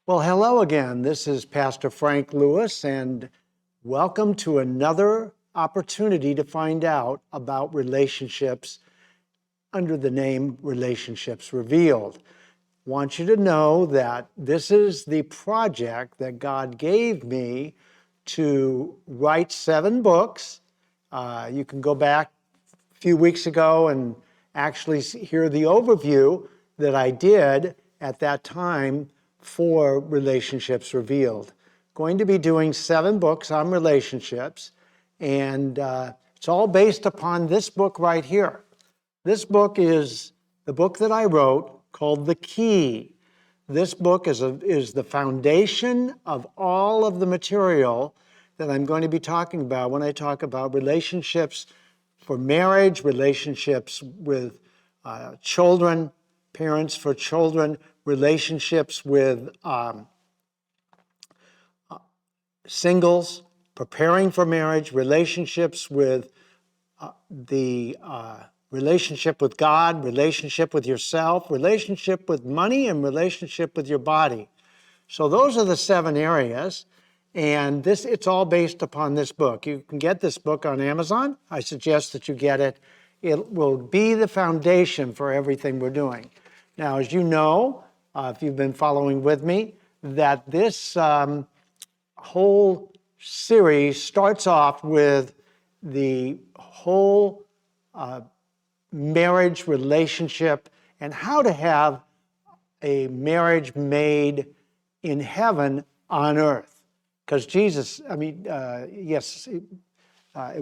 Well, hello again. This is Pastor Frank Lewis, and welcome to another opportunity to find out about relationships under the name Relationships Revealed. I want you to know that this is the project that God gave me to write 7 books. You can go back a few weeks ago and actually hear the overview that I did at that time for Relationships Revealed. Going to be doing 7 books on relationships, and it's all based upon this book right here. This book is the book that I wrote called The Key. This book is the foundation of all of the material that I'm going to be talking about when I talk about relationships for marriage, relationships with children, parents for children, relationships with singles, preparing for marriage, relationships with the relationship with God, relationship with yourself, relationship with money, and relationship with your body. So those are the 7 areas, and it's all based upon this book. You can get this book on Amazon. I suggest that you get it. It will be the foundation for everything we're doing. Now, as you know, if you've been following with me, that this whole series starts off with the whole marriage relationship and how to have a marriage made in heaven on earth. Because Jesus, it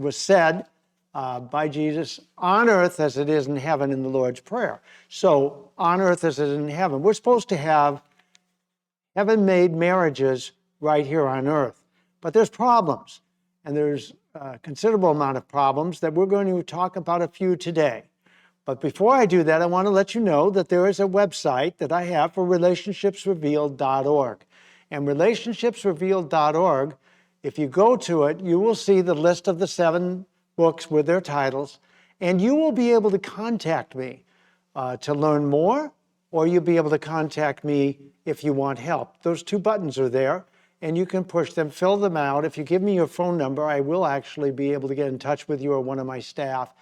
was said by Jesus, on earth as it is in heaven in the Lord's Prayer. So, on earth as it is in heaven. We're supposed to have heaven-made marriages right here on earth. But there's problems, and there's a considerable amount of problems that we're going to talk about a few today. But before I do that, I want to let you know that there is a website that I have for relationshipsrevealed.org. And relationshipsrevealed.org, if you go to it, you will see the list of the 7 books with their titles, and you will be able to contact me to learn more, or you'll be able to contact me if you want help. Those 2 buttons are there, and you can push them, fill them out. If you give me your phone number, I will actually be able to get in touch with you or one of my staff.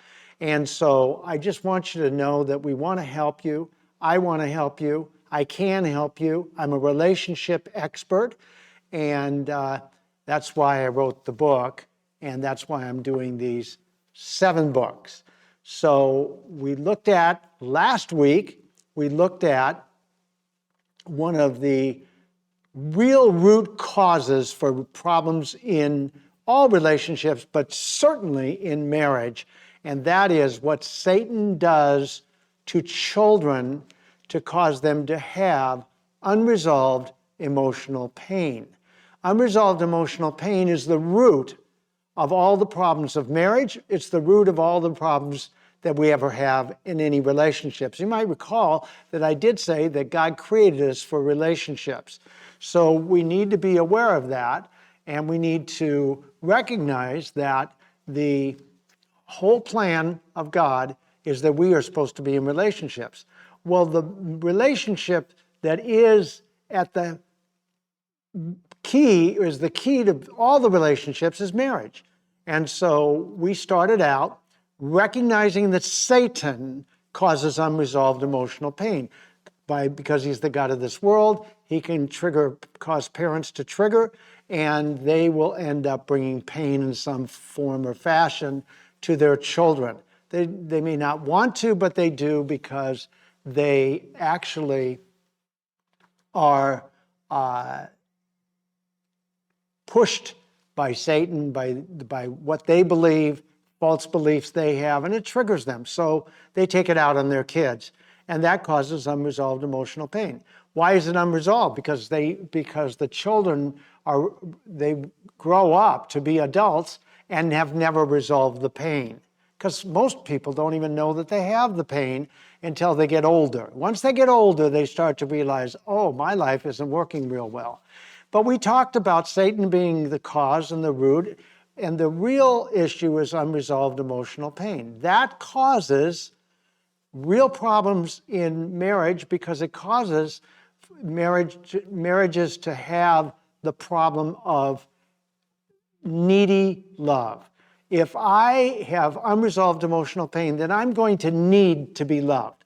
And so I just want you to know that we want to help you. I want to help you. I can help you. I'm a relationship expert, and that's why I wrote the book, and that's why I'm doing these 7 books. So last week, we looked at one of the real root causes for problems in all relationships, but certainly in marriage, and that is what Satan does to children to cause them to have unresolved emotional pain. Unresolved emotional pain is the root of all the problems of marriage. It's the root of all the problems that we ever have in any relationships. You might recall that I did say that God created us for relationships. So we need to be aware of that, and we need to recognize that the whole plan of God is that we are supposed to be in relationships. Well, the relationship that is at the key to all the relationships is marriage. And so we started out recognizing that Satan causes unresolved emotional pain. Because he's the God of this world, he can cause parents to trigger, and they will end up bringing pain in some form or fashion to their children. They may not want to, but they do because they actually are pushed by Satan, by what they believe, false beliefs they have, and it triggers them. So they take it out on their kids, and that causes unresolved emotional pain. Why is it unresolved? Because the children they grow up to be adults and have never resolved the pain. Because most people don't even know that they have the pain until they get older. Once they get older, they start to realize, oh, my life isn't working real well. But we talked about Satan being the cause and the root, and the real issue is unresolved emotional pain. That causes real problems in marriage because it causes marriages to have the problem of needy love. If I have unresolved emotional pain, then I'm going to need to be loved.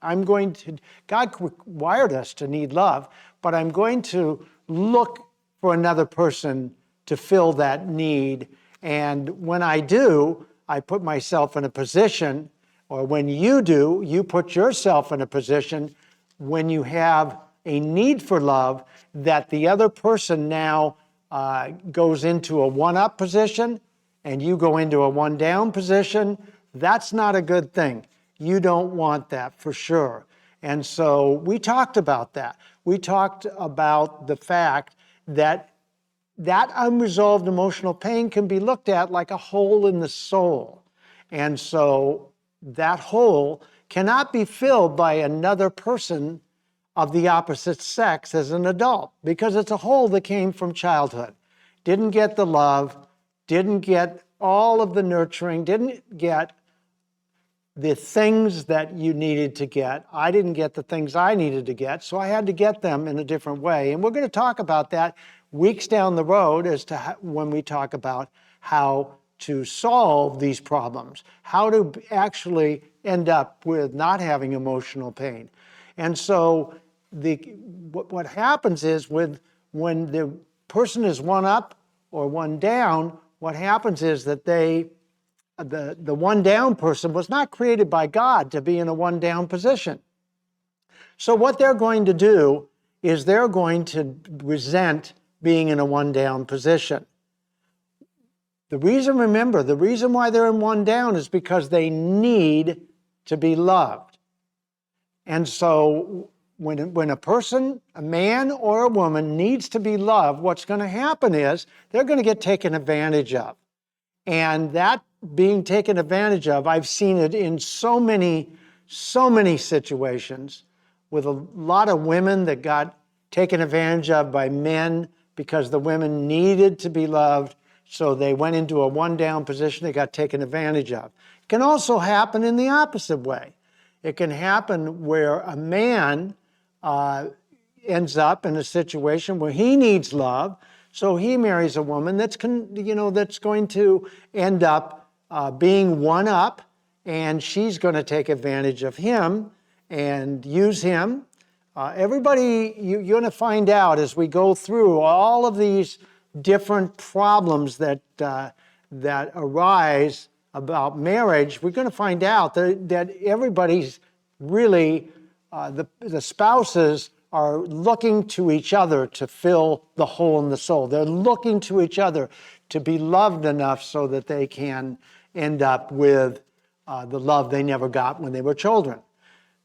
God wired us to need love, but I'm going to look for another person to fill that need. And when I do, I put myself in a position, or when you do, you put yourself in a position when you have a need for love that the other person now goes into a one-up position and you go into a one-down position. That's not a good thing. You don't want that for sure. And so we talked about that. We talked about the fact that unresolved emotional pain can be looked at like a hole in the soul. And so that hole cannot be filled by another person of the opposite sex as an adult, because it's a hole that came from childhood. Didn't get the love, didn't get all of the nurturing, didn't get the things that you needed to get. I didn't get the things I needed to get, so I had to get them in a different way. And we're going to talk about that weeks down the road as to when we talk about how to solve these problems, how to actually end up with not having emotional pain. And so what happens is when the person is one up or one down, what happens is that the one down person was not created by God to be in a one down position. So what they're going to do is they're going to resent being in a one down position. The reason why they're in one down is because they need to be loved. And so when a person, a man or a woman, needs to be loved, what's going to happen is they're going to get taken advantage of. And that being taken advantage of, I've seen it in so many situations with a lot of women that got taken advantage of by men because the women needed to be loved. So they went into a one-down position, they got taken advantage of. It can also happen in the opposite way. It can happen where a man ends up in a situation where he needs love, so he marries a woman that's going to end up being one up, and she's going to take advantage of him and use him. Everybody, you're going to find out as we go through all of these different problems that arise about marriage, we're going to find out that everybody's really, the spouses are looking to each other to fill the hole in the soul. They're looking to each other to be loved enough so that they can end up with the love they never got when they were children.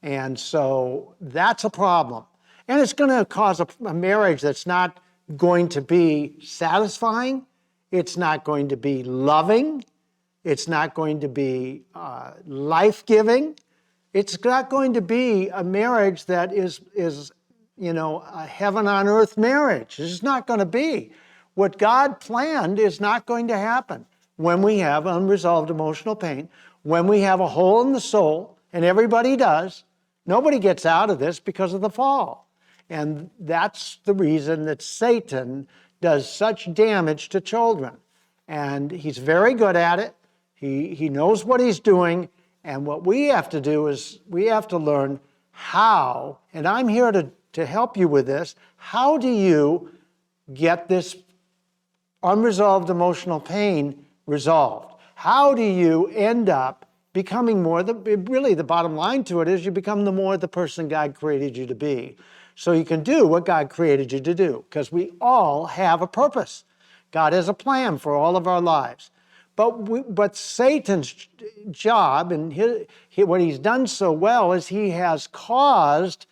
And so that's a problem. And it's going to cause a marriage that's not going to be satisfying. It's not going to be loving. It's not going to be life-giving. It's not going to be a marriage that is a heaven on earth marriage. It's not going to be. What God planned is not going to happen when we have unresolved emotional pain, when we have a hole in the soul, and everybody does. Nobody gets out of this because of the fall. And that's the reason that Satan does such damage to children. And he's very good at it. He knows what he's doing. And what we have to do is we have to learn how, and I'm here to help you with this, how do you get this unresolved emotional pain resolved? How do you end up becoming more, really the bottom line to it is you become more the person God created you to be. So you can do what God created you to do, because we all have a purpose. God has a plan for all of our lives. But Satan's job, and what he's done so well, is he has caused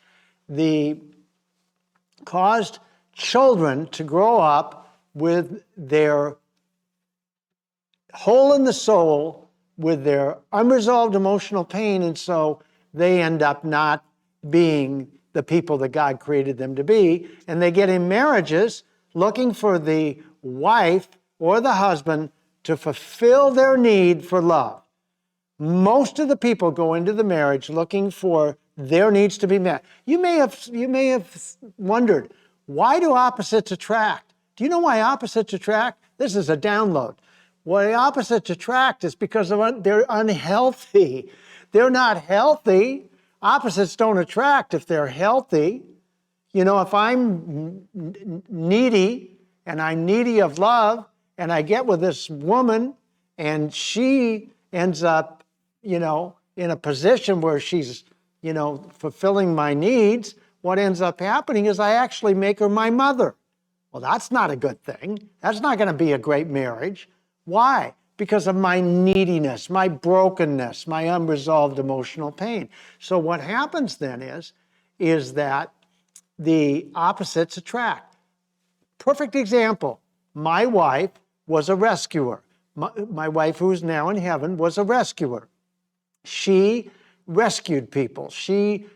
children to grow up with their hole in the soul, with their unresolved emotional pain, and so they end up not being the people that God created them to be, and they get in marriages looking for the wife or the husband to fulfill their need for love. Most of the people go into the marriage looking for their needs to be met. You may have wondered, why do opposites attract? Do you know why opposites attract? This is a download. Why opposites attract is because they're unhealthy. They're not healthy. Opposites don't attract if they're healthy. You know, if I'm needy and I'm needy of love and I get with this woman and she ends up, you know, in a position where she's, you know, fulfilling my needs, what ends up happening is I actually make her my mother. Well, that's not a good thing. That's not going to be a great marriage. Why? Because of my neediness, my brokenness, my unresolved emotional pain. So what happens then is that the opposites attract. Perfect example. My wife was a rescuer. My wife, who is now in heaven, was a rescuer. She rescued people. She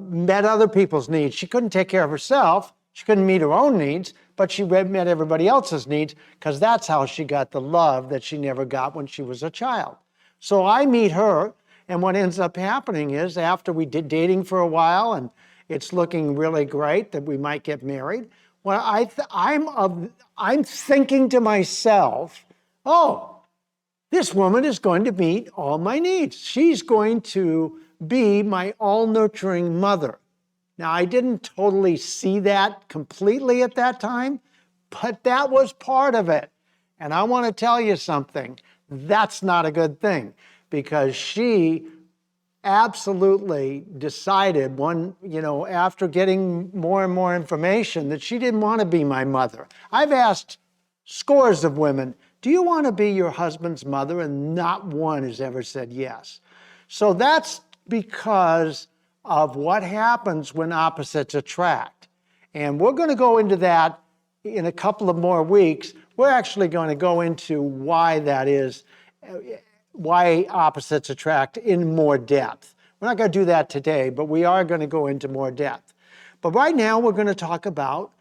met other people's needs. She couldn't take care of herself. She couldn't meet her own needs, but she met everybody else's needs because that's how she got the love that she never got when she was a child. So I meet her, and what ends up happening is after we did dating for a while and it's looking really great that we might get married, well, I'm thinking to myself, oh, this woman is going to meet all my needs. She's going to be my all-nurturing mother. Now, I didn't totally see that completely at that time, but that was part of it. And I want to tell you something. That's not a good thing because she absolutely decided after getting more and more information that she didn't want to be my mother. I've asked scores of women, do you want to be your husband's mother? And not one has ever said yes. So that's because of what happens when opposites attract. And we're going to go into that in a couple of more weeks. We're actually going to go into why that is, why opposites attract in more depth. We're not going to do that today, but we are going to go into more depth. But right now we're going to talk about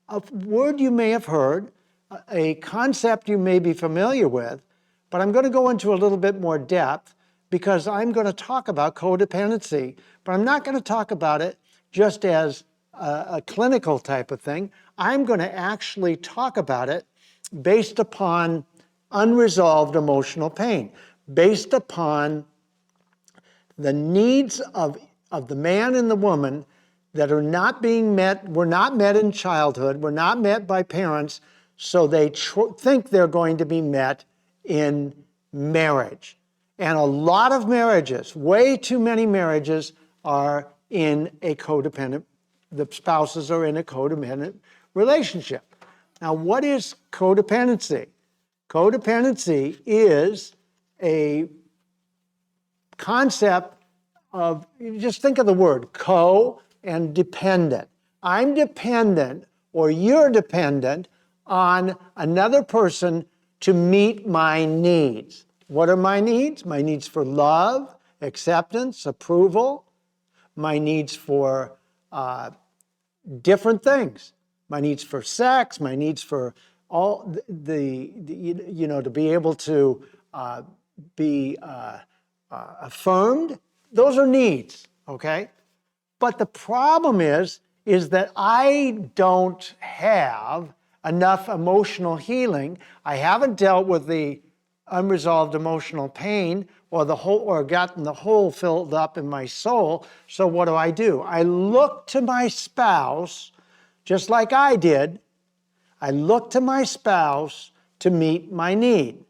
a word you may have heard, a concept you may be familiar with, but I'm going to go into a little bit more depth because I'm going to talk about codependency, but I'm not going to talk about it just as a clinical type of thing. I'm going to actually talk about it based upon unresolved emotional pain, based upon the needs of the man and the woman that are not being met, were not met in childhood, were not met by parents, so they think they're going to be met in marriage. And a lot of marriages, way too many marriages, are in a codependent, the spouses are in a codependent relationship. Now, what is codependency? Codependency is a concept of, just think of the word co and dependent. I'm dependent, or you're dependent, on another person to meet my needs. What are my needs? My needs for love, acceptance, approval, my needs for different things, my needs for sex, my needs for all to be able to be affirmed. Those are needs, okay? But the problem is that I don't have enough emotional healing. I haven't dealt with the unresolved emotional pain or gotten the hole filled up in my soul. So what do? I look to my spouse, just like I did. I look to my spouse to meet my need.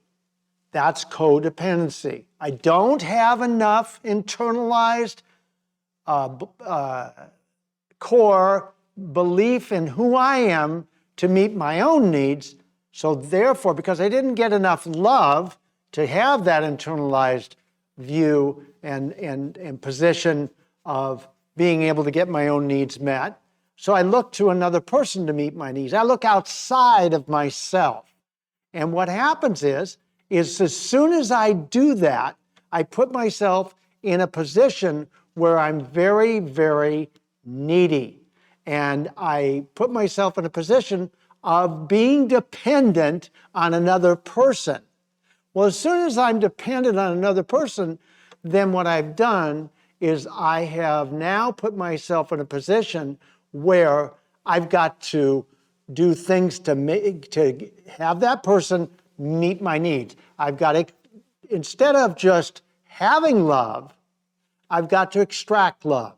That's codependency. I don't have enough internalized core belief in who I am to meet my own needs. So therefore, because I didn't get enough love to have that internalized view and position of being able to get my own needs met, so I look to another person to meet my needs. I look outside of myself. And what happens is as soon as I do that, I put myself in a position where I'm very, very needy. And I put myself in a position of being dependent on another person. Well, as soon as I'm dependent on another person, then what I've done is I have now put myself in a position where I've got to do things to have that person meet my needs. I've got to, instead of just having love, I've got to extract love.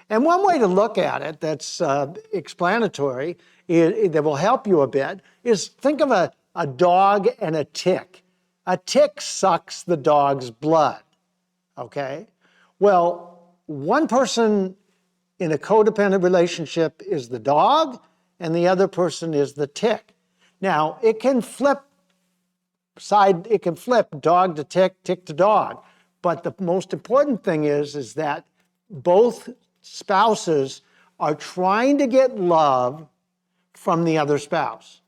And one way to look at it that's explanatory, that will help you a bit, is think of a dog and a tick. A tick sucks the dog's blood, okay? Well, one person in a codependent relationship is the dog, and the other person is the tick. Now, it can flip dog to tick, tick to dog. But the most important thing is that both spouses are trying to get love from the other spouse.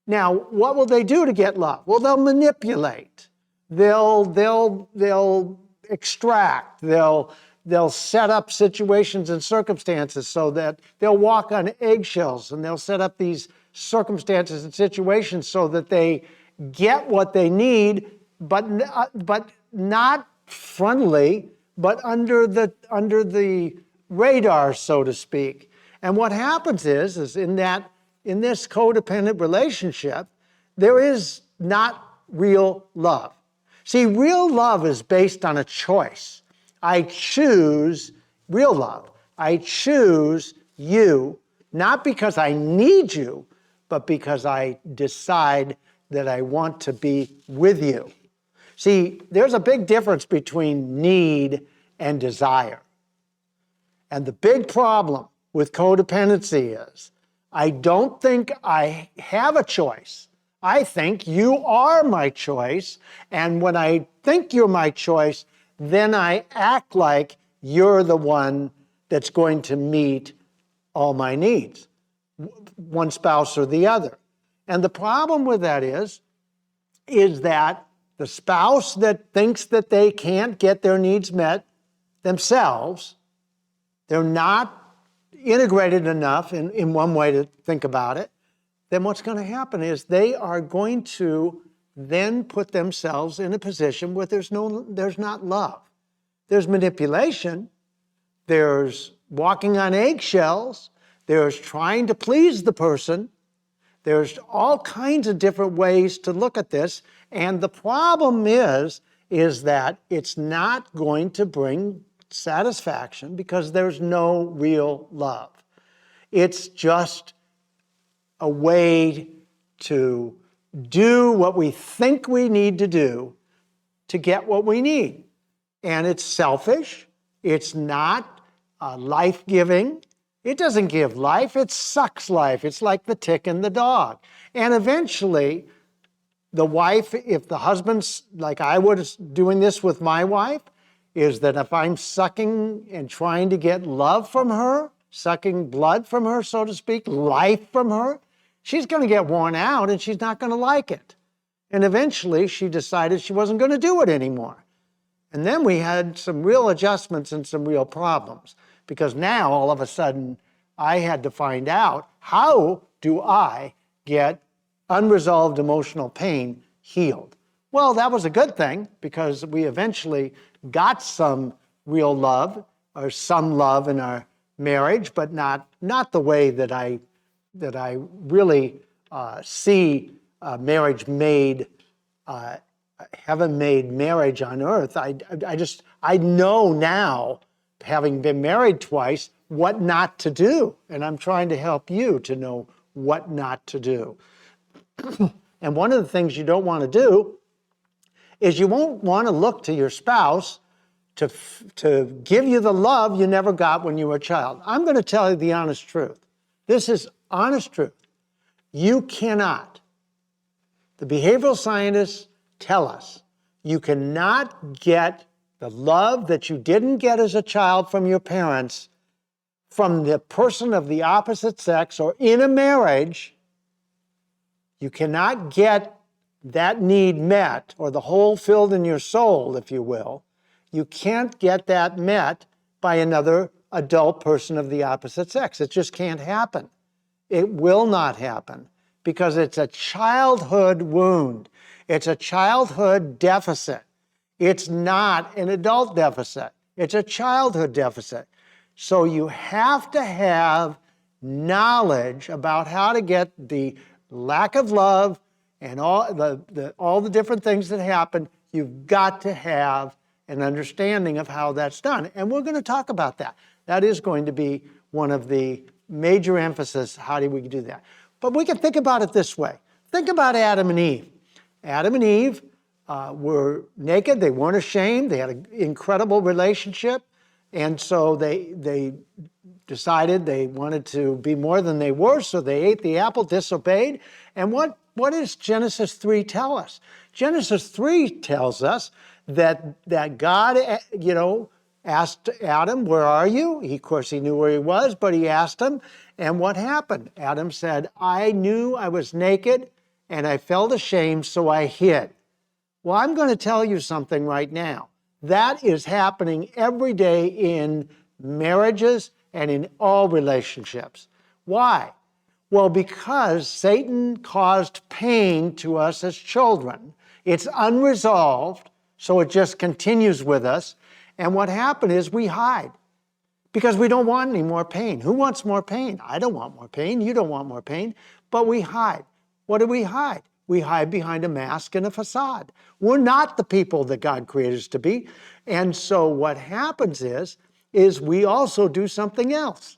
Now, what will they do to get love? Well, they'll manipulate. They'll extract. They'll set up situations and circumstances so that they'll walk on eggshells, and they'll set up these circumstances and situations so that they get what they need, but not frontally, but under the radar, so to speak. And what happens is in this codependent relationship, there is not real love. See, real love is based on a choice. I choose real love. I choose you, not because I need you, but because I decide that I want to be with you. See, there's a big difference between need and desire. And the big problem with codependency is I don't think I have a choice. I think you are my choice. And when I think you're my choice, then I act like you're the one that's going to meet all my needs, one spouse or the other. And the problem with that is that the spouse that thinks that they can't get their needs met themselves, they're not integrated enough in one way to think about it, then what's going to happen is they are going to then put themselves in a position where there's not love. There's manipulation, there's walking on eggshells, there's trying to please the person, there's all kinds of different ways to look at this, and the problem is that it's not going to bring satisfaction because there's no real love. It's just a way to do what we think we need to do to get what we need. And it's selfish. It's not life-giving. It doesn't give life. It sucks life. It's like the tick and the dog. And eventually, the wife, if the husband's, like I was doing this with my wife, is that if I'm sucking and trying to get love from her, sucking blood from her, so to speak, life from her, she's going to get worn out and she's not going to like it. And eventually she decided she wasn't going to do it anymore. And then we had some real adjustments and some real problems, because now all of a sudden I had to find out, how do I get unresolved emotional pain healed? Well, that was a good thing, because we eventually got some real love, or some love in our marriage, but not the way that I really see marriage made, heaven-made marriage on earth. I know now, having been married twice, what not to do. And I'm trying to help you to know what not to do. And one of the things you don't want to do is you won't want to look to your spouse to give you the love you never got when you were a child. I'm going to tell you the honest truth. This is honest truth. You cannot. The behavioral scientists tell us you cannot get the love that you didn't get as a child from your parents from the person of the opposite sex or in a marriage. You cannot get that need met, or the hole filled in your soul, if you will. You can't get that met by another adult person of the opposite sex. It just can't happen. It will not happen, because it's a childhood wound. It's a childhood deficit. It's not an adult deficit. It's a childhood deficit. So you have to have knowledge about how to get the lack of love and all the different things that happen. You've got to have an understanding of how that's done. And we're going to talk about that. That is going to be one of the major emphasis. How do we do that? But we can think about it this way. Think about Adam and Eve. Adam and Eve were naked. They weren't ashamed. They had an incredible relationship. And so they decided they wanted to be more than they were, so they ate the apple, disobeyed. And what does Genesis 3 tell us? Genesis 3 tells us that God, asked Adam, where are you? Of course, he knew where he was, but he asked him. And what happened? Adam said, I knew I was naked and I felt ashamed, so I hid. Well, I'm going to tell you something right now. That is happening every day in marriages and in all relationships. Why? Well, because Satan caused pain to us as children. It's unresolved, so it just continues with us. And what happened is we hide because we don't want any more pain. Who wants more pain? I don't want more pain. You don't want more pain. But we hide. What do we hide? We hide behind a mask and a facade. We're not the people that God created us to be. And so what happens is we also do something else.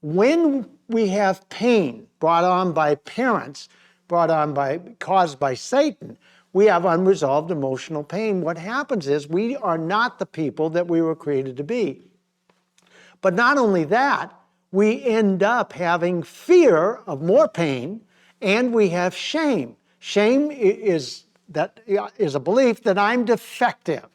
When we have pain brought on by parents, caused by Satan, we have unresolved emotional pain. What happens is we are not the people that we were created to be. But not only that, we end up having fear of more pain, and we have shame. Shame is a belief that I'm defective.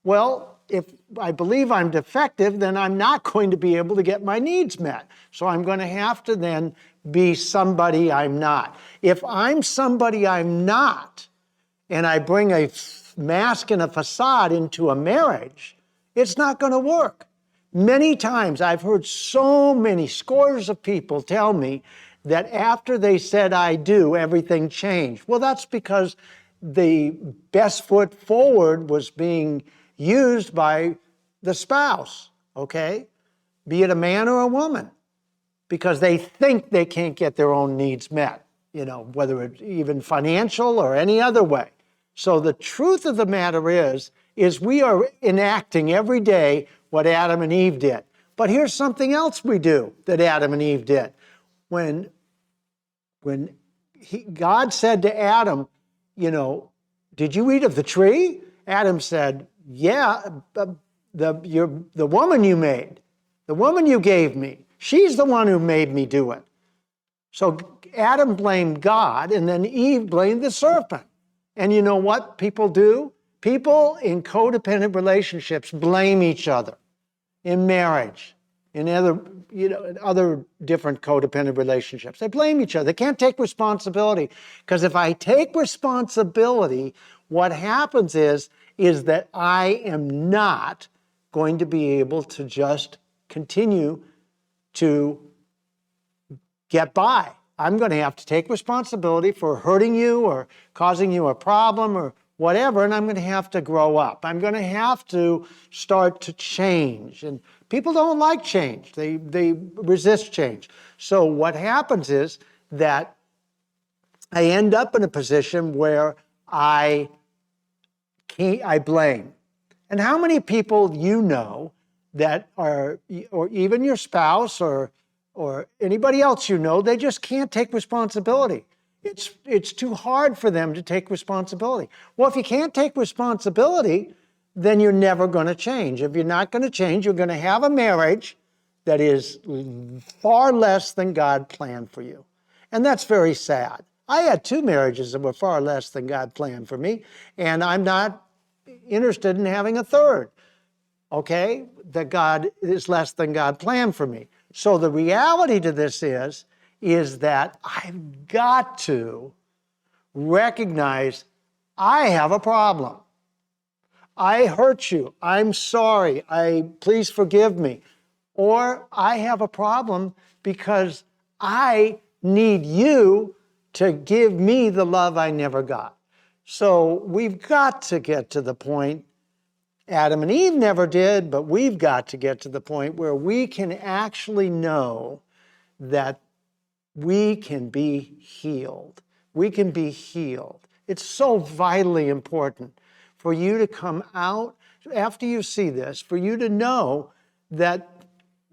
Well, if I believe I'm defective, then I'm not going to be able to get my needs met. So I'm going to have to then be somebody I'm not. If I'm somebody I'm not, and I bring a mask and a facade into a marriage, it's not going to work. Many times I've heard so many scores of people tell me that after they said I do, everything changed. Well, that's because the best foot forward was being used by the spouse, okay? Be it a man or a woman, because they think they can't get their own needs met, whether it's even financial or any other way. So the truth of the matter is we are enacting every day what Adam and Eve did. But here's something else we do that Adam and Eve did. When God said to Adam, did you eat of the tree? Adam said, yeah, the woman you made, the woman you gave me, she's the one who made me do it. So Adam blamed God, and then Eve blamed the serpent. And you know what people do? People in codependent relationships blame each other in marriage, in other different codependent relationships. They blame each other. They can't take responsibility. Because if I take responsibility, what happens is that I am not going to be able to just continue to get by. I'm going to have to take responsibility for hurting you or causing you a problem or whatever, and I'm going to have to grow up. I'm going to have to start to change. And people don't like change. They resist change. So what happens is that I end up in a position where I blame. And how many people that are, or even your spouse or anybody else they just can't take responsibility. It's too hard for them to take responsibility. Well, if you can't take responsibility, then you're never going to change. If you're not going to change, you're going to have a marriage that is far less than God planned for you. And that's very sad. I had 2 marriages that were far less than God planned for me, and I'm not interested in having a third, okay, that God is less than God planned for me. So the reality to this is that I've got to recognize I have a problem. I hurt you. I'm sorry. Please forgive me. Or I have a problem because I need you to give me the love I never got. So we've got to get to the point, Adam and Eve never did, but we've got to get to the point where we can actually know that we can be healed. We can be healed. It's so vitally important for you to come out after you see this, for you to know that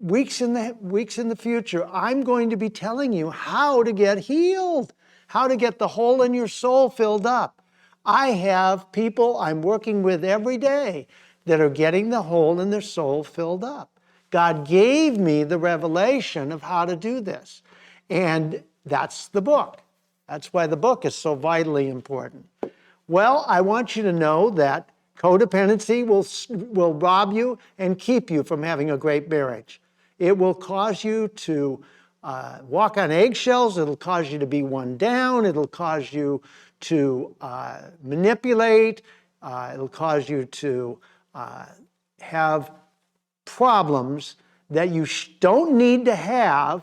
weeks in the future, I'm going to be telling you how to get healed, how to get the hole in your soul filled up. I have people I'm working with every day that are getting the hole in their soul filled up. God gave me the revelation of how to do this. And that's the book. That's why the book is so vitally important. Well, I want you to know that codependency will rob you and keep you from having a great marriage. It will cause you to walk on eggshells. It'll cause you to be one down. It'll cause you to manipulate. It'll cause you to have problems that you don't need to have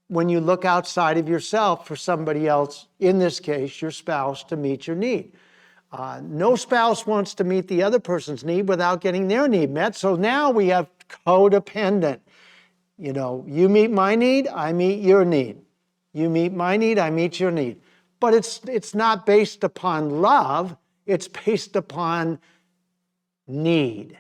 when you look outside of yourself for somebody else, in this case, your spouse, to meet your need. No spouse wants to meet the other person's need without getting their need met. So now we have codependent. You know, you meet my need, I meet your need. You meet my need, I meet your need. But it's not based upon love, it's based upon need.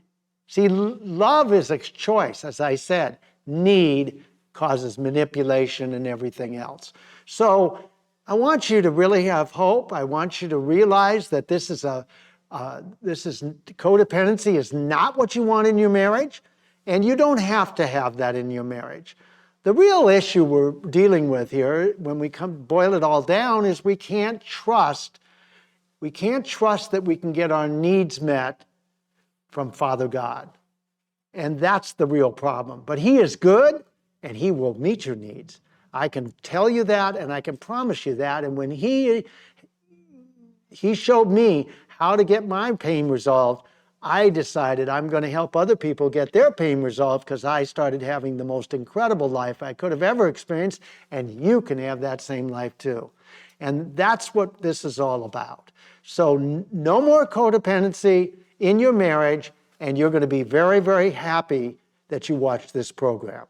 See, love is a choice, as I said. Need causes manipulation and everything else. So I want you to really have hope. I want you to realize that codependency is not what you want in your marriage, and you don't have to have that in your marriage. The real issue we're dealing with here, when we boil it all down, is we can't trust that we can get our needs met from Father God. And that's the real problem. But He is good, and He will meet your needs. I can tell you that, and I can promise you that. And when He showed me how to get my pain resolved, I decided I'm going to help other people get their pain resolved, because I started having the most incredible life I could have ever experienced, and you can have that same life too. And that's what this is all about. So no more codependency in your marriage, and you're going to be very, very happy that you watched this program.